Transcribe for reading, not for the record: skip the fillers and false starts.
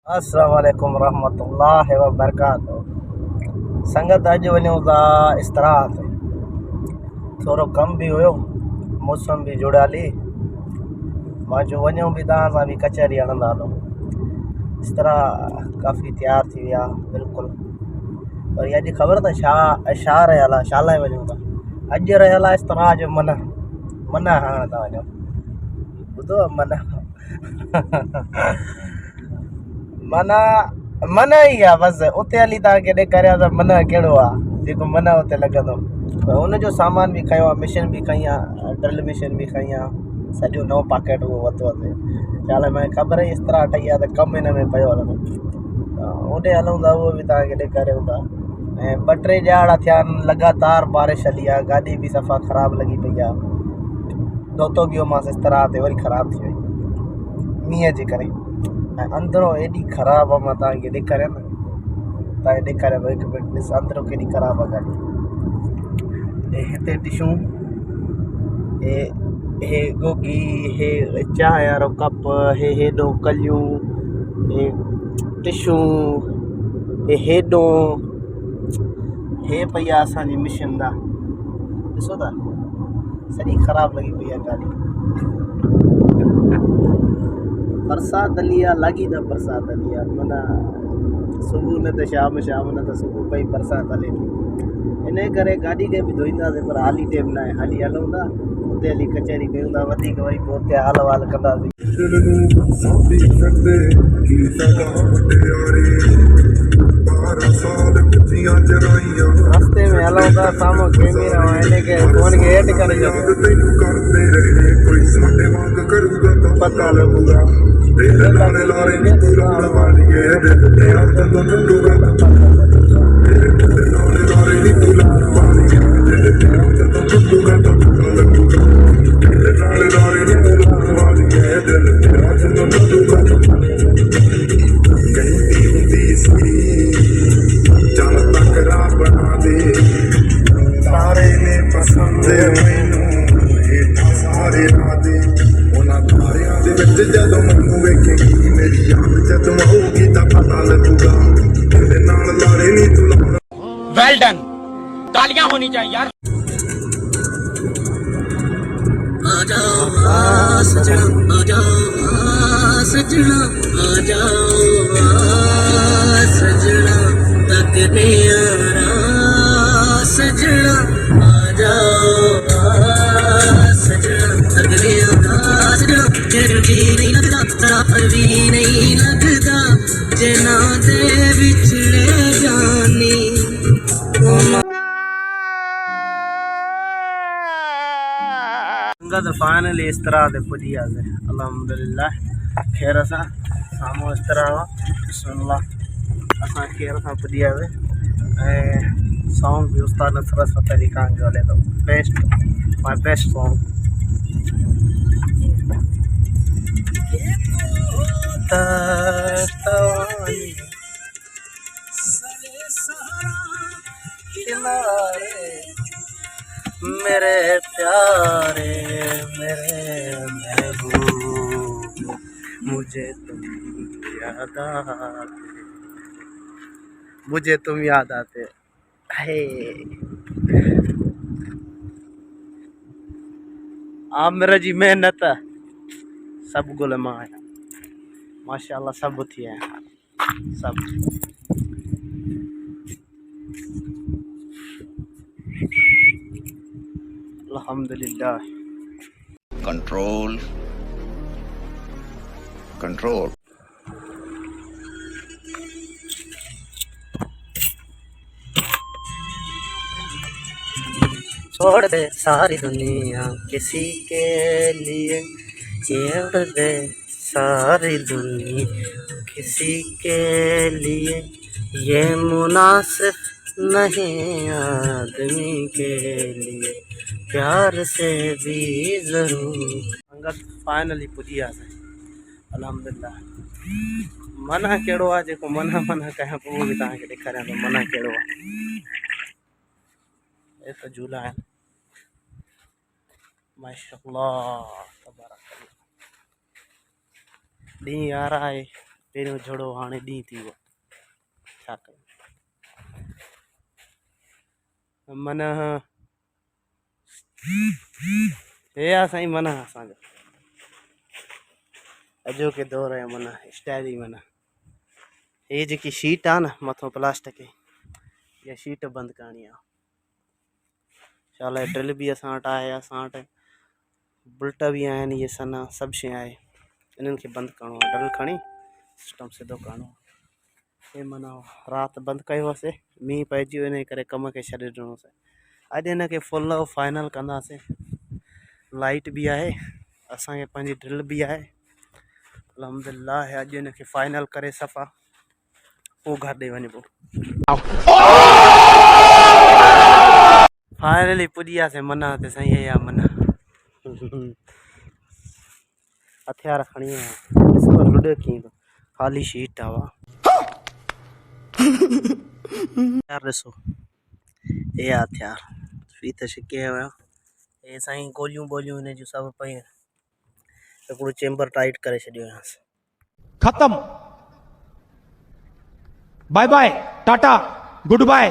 अस्सलाम वालेकुम रहमतुल्लाहि व बरकातहू। संगत अॼु वञूं था इस्तराह ते। थोरो कम भी हुयो, मौसम भी जुड़ाली, मां चयो वञूं भी तव्हां सां बि कचहरी हणंदा हलूं। इस्तराह काफ़ी तैयार थी विया बिल्कुलु। पर अॼु ख़बर अथव छा रहियल आहे, छा लाइ वञूं था? अॼु रहियल आहे इस्तराह जो मना हणण था वञूं। ॿुधो मना मना मना ई आहे बसि। उते हली तव्हांखे ॾेखारियां त मना कहिड़ो आहे जेको मना उते लॻंदो। त हुनजो सामान बि खयो आहे, मिशन बि खई आहे, ड्रिल मिशन बि खई आहे, सॼो नओं पाकेट उहो वरितो आहे। छा लाइ मूंखे ख़बर ई इस्तराह ठही आहे त कमु हिन में पियो हलंदो। ओॾे हलूं था, उहो बि तव्हांखे ॾेखारियूं था। ऐं 2-3 ॼाड़ा थिया आहिनि, लगातार बारिश हली आहे, गाॾी बि सफ़ा ख़राबु लॻी पई आहे। धोतो बि हुयोमांसि इस्तराह ते, वरी ख़राबु थी वई मींहं जे करे। ऐं अंदरो एॾी ख़राबु आहे, मां तव्हांखे ॾेखारियां न, तव्हांखे ॾेखारियां थो। हिकु मिंट ॾिस अंदरो केॾी ख़राबु आहे गाॾी। हिते टिशूं, हे गोगी, हे चांहि वारो कप, हेॾो कलियूं, हे टिशूं, हेॾो हे पई आहे असांजी मिशन दा। ॾिसो था सॼी ख़राबु लॻी पई आहे गाॾी। बरसाति हली आहे, लॻी त बरसाति हली आहे, माना सुबुह न त शाम, शाम न त सुबुह पई बरसाति हले थी। इन करे गाॾी खे बि धोईंदासीं, पर हाली टाइम न आहे। हाली हलूं था उते, हली कचहरी कयूं था, वधीक वरी पोइ उते हाल वाल कंदासीं। रस्ते में हलूं था, साम्हूं कैमरा हिनखे फोन खे हेठि करे पता लॻूगा वेल डन, तालियां होनी चाहिए यार। सजना सजना तक ने सजना आ जाओ, सजना तक ने सजना फिर भी नहीं लगता, तेरा फिर भी नहीं लगता, जना दे बिछड़े जानी। संगत फाइनली इस्तराह ते पुॼी वियासीं, अल्हम्दुलिल्लाह ख़ैर सां। साम्हूं इस्तराह बिस्मिल्लाह, असां ख़ैर सां पुॼी वियासीं। ऐं सॉन्ग बि उस्ताद नसरत फ़तेह अली खान जो हले थो, बेस्ट, माय बेस्ट सॉन्ग। मेरे प्यारे मेरे महबूब, मुझे तुम याद आते, मुझे तुम याद आते। हे आमिर जी मेहनत सब गुल माया, माशाअल्लाह सब थी है सब। अल्हम्दुलिल्लाह। Control control. छोड़ दे सारी दुनिया किसी के लिए, छोड़ दे सारी दुनिया किसी के लिए, ये मुनासिब नहीं आदमी के लिए, प्यार से भी जरूर। संगत फाइनली पुॼी वियासीं, अल्हम्दुलिल्लाह। मना कहिड़ो आहे, जेको मना कयां पोइ उहो बि तव्हांखे ॾेखारियां थो मना कहिड़ो आहे। ये तो झूला है, माशाअल्लाह तबारक। ॾींहुं आ रहा है, पहिरियों जोड़ो हाणे ॾींहुं थी वियो छा कयूं मन हे आहे साईं मन असांजो अॼोके दौर जो मन स्टाइल ई मन हे जेकी शीट आहे न मथां प्लास्टिक जी इहा शीट बंदि करणी आहे छा लाइ ड्रिल बि असां वटि आहे असां वटि बुल्ट बि आहिनि इहे सना सभु शइ आहे इन्हनि खे बंदि करिणो आहे ड्रिल खणी सिस्टम सिधो करिणो आहे हे माना राति बंदि कयोसीं मींहुं पइजी वियो इन करे कम खे छॾे ॾिनोसीं अॼु हिनखे फुल फाइनल कंदासीं लाइट बि आहे असांखे पंहिंजी ड्रिल बि आहे अल्हम्दुलिल्लाह अॼु हिनखे फाइनल करे सफ़ा पोइ घर ॾे वञिबो फाइनली पुॼी वियासीं मना ते साईं हे आहे मना हथियार खणी आया ॾिसो लुॾे कीअं थो ख़ाली शीट आहे हथियार ॾिसो हे आहे हथियार फीत छिके हुया हे साईं गोलियूं ॿोलियूं हिन जूं सभु पयूं हिकिड़ो चेंबर टाइट करे छॾियो हुयसि खत्म bye bye tata good bye